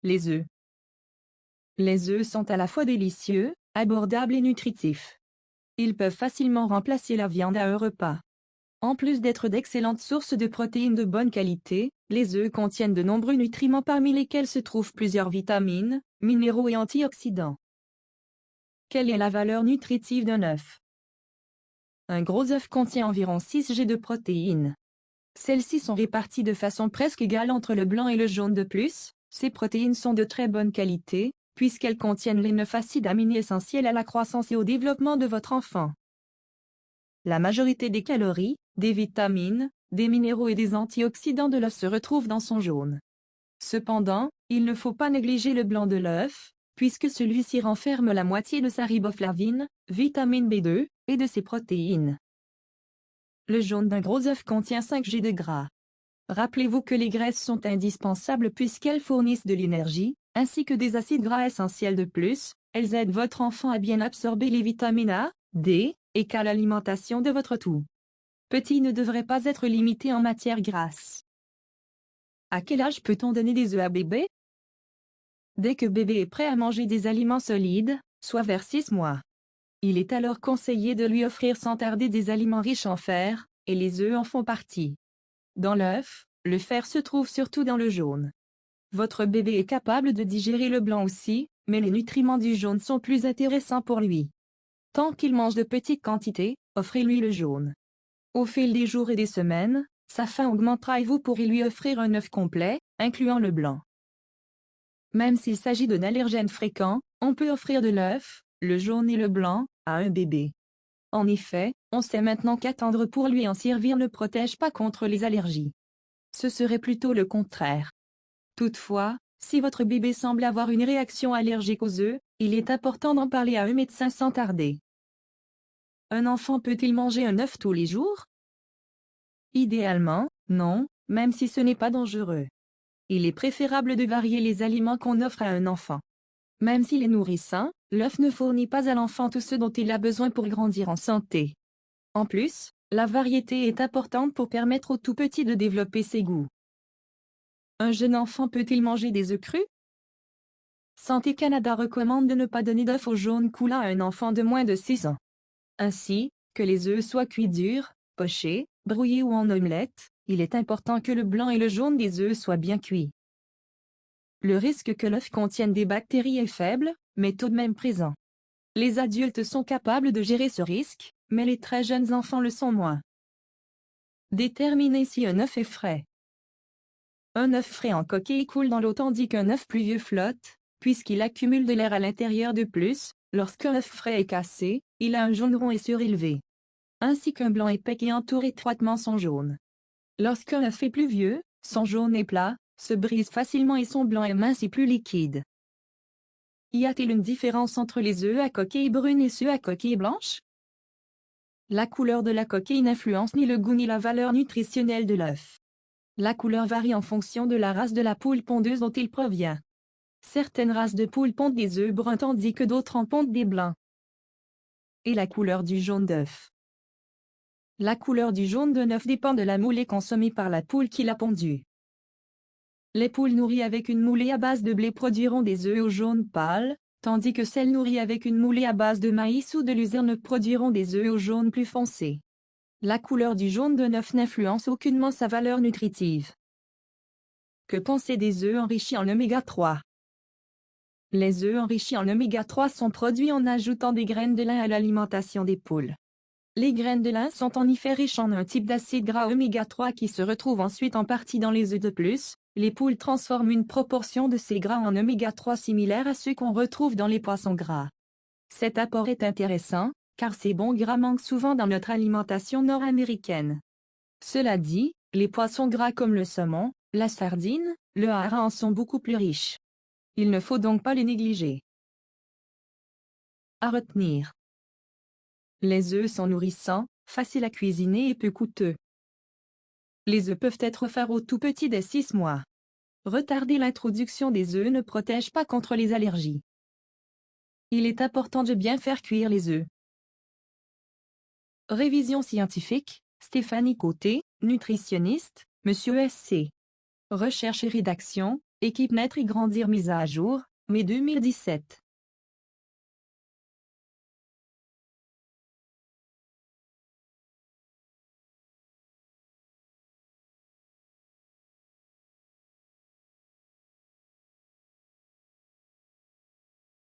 Les œufs. Les œufs sont à la fois délicieux, abordables et nutritifs. Ils peuvent facilement remplacer la viande à un repas. En plus d'être d'excellentes sources de protéines de bonne qualité, les œufs contiennent de nombreux nutriments parmi lesquels se trouvent plusieurs vitamines, minéraux et antioxydants. Quelle est la valeur nutritive d'un œuf? Un gros œuf contient environ 6 g de protéines. Celles-ci sont réparties de façon presque égale entre le blanc et le jaune. De plus, ces protéines sont de très bonne qualité, puisqu'elles contiennent les 9 acides aminés essentiels à la croissance et au développement de votre enfant. La majorité des calories, des vitamines, des minéraux et des antioxydants de l'œuf se retrouvent dans son jaune. Cependant, il ne faut pas négliger le blanc de l'œuf, puisque celui-ci renferme la moitié de sa riboflavine, vitamine B2, et de ses protéines. Le jaune d'un gros œuf contient 5 g de gras. Rappelez-vous que les graisses sont indispensables puisqu'elles fournissent de l'énergie, ainsi que des acides gras essentiels. De plus, elles aident votre enfant à bien absorber les vitamines A, D, et K. L'alimentation de votre tout petit ne devrait pas être limitée en matière grasse. À quel âge peut-on donner des œufs à bébé? Dès que bébé est prêt à manger des aliments solides, soit vers 6 mois. Il est alors conseillé de lui offrir sans tarder des aliments riches en fer, et les œufs en font partie. Dans l'œuf, le fer se trouve surtout dans le jaune. Votre bébé est capable de digérer le blanc aussi, mais les nutriments du jaune sont plus intéressants pour lui. Tant qu'il mange de petites quantités, offrez-lui le jaune. Au fil des jours et des semaines, sa faim augmentera et vous pourrez lui offrir un œuf complet, incluant le blanc. Même s'il s'agit d'un allergène fréquent, on peut offrir de l'œuf, le jaune et le blanc, à un bébé. En effet, on sait maintenant qu'attendre pour lui en servir ne protège pas contre les allergies. Ce serait plutôt le contraire. Toutefois, si votre bébé semble avoir une réaction allergique aux œufs, il est important d'en parler à un médecin sans tarder. Un enfant peut-il manger un œuf tous les jours? Idéalement, non, même si ce n'est pas dangereux. Il est préférable de varier les aliments qu'on offre à un enfant. Même s'il est nourrissant, l'œuf ne fournit pas à l'enfant tout ce dont il a besoin pour grandir en santé. En plus, la variété est importante pour permettre au tout petit de développer ses goûts. Un jeune enfant peut-il manger des œufs crus? Santé Canada recommande de ne pas donner d'œufs au jaune coulant à un enfant de moins de 6 ans. Ainsi, que les œufs soient cuits durs, pochés, brouillés ou en omelette, il est important que le blanc et le jaune des œufs soient bien cuits. Le risque que l'œuf contienne des bactéries est faible, mais tout de même présent. Les adultes sont capables de gérer ce risque, mais les très jeunes enfants le sont moins. Déterminez si un œuf est frais. Un œuf frais en coquille coule dans l'eau tandis qu'un œuf plus vieux flotte, puisqu'il accumule de l'air à l'intérieur. De plus, lorsqu'un œuf frais est cassé, il a un jaune rond et surélevé. Ainsi qu'un blanc épais qui entoure étroitement son jaune. Lorsqu'un œuf est plus vieux, son jaune est plat, se brise facilement et son blanc est mince et plus liquide. Y a-t-il une différence entre les œufs à coquille brune et ceux à coquille blanche? La couleur de la coquille n'influence ni le goût ni la valeur nutritionnelle de l'œuf. La couleur varie en fonction de la race de la poule pondeuse dont il provient. Certaines races de poules pondent des œufs bruns tandis que d'autres en pondent des blancs. Et la couleur du jaune d'œuf? La couleur du jaune d'un œuf dépend de la moulée consommée par la poule qui l'a pondu. Les poules nourries avec une moulée à base de blé produiront des œufs au jaune pâle, tandis que celles nourries avec une moulée à base de maïs ou de luzerne produiront des œufs au jaune plus foncé. La couleur du jaune d'un œuf n'influence aucunement sa valeur nutritive. Que penser des œufs enrichis en oméga 3? Les œufs enrichis en oméga 3 sont produits en ajoutant des graines de lin à l'alimentation des poules. Les graines de lin sont en effet riches en un type d'acide gras oméga 3 qui se retrouve ensuite en partie dans les œufs. De plus, les poules transforment une proportion de ces gras en oméga 3 similaire à ceux qu'on retrouve dans les poissons gras. Cet apport est intéressant, car ces bons gras manquent souvent dans notre alimentation nord-américaine. Cela dit, les poissons gras comme le saumon, la sardine, le hareng en sont beaucoup plus riches. Il ne faut donc pas les négliger. À retenir. Les œufs sont nourrissants, faciles à cuisiner et peu coûteux. Les œufs peuvent être offerts aux tout petits dès 6 mois. Retarder l'introduction des œufs ne protège pas contre les allergies. Il est important de bien faire cuire les œufs. Révision scientifique, Stéphanie Côté, nutritionniste, Monsieur SC. Recherche et rédaction, Équipe naître et grandir mise à jour, mai 2017.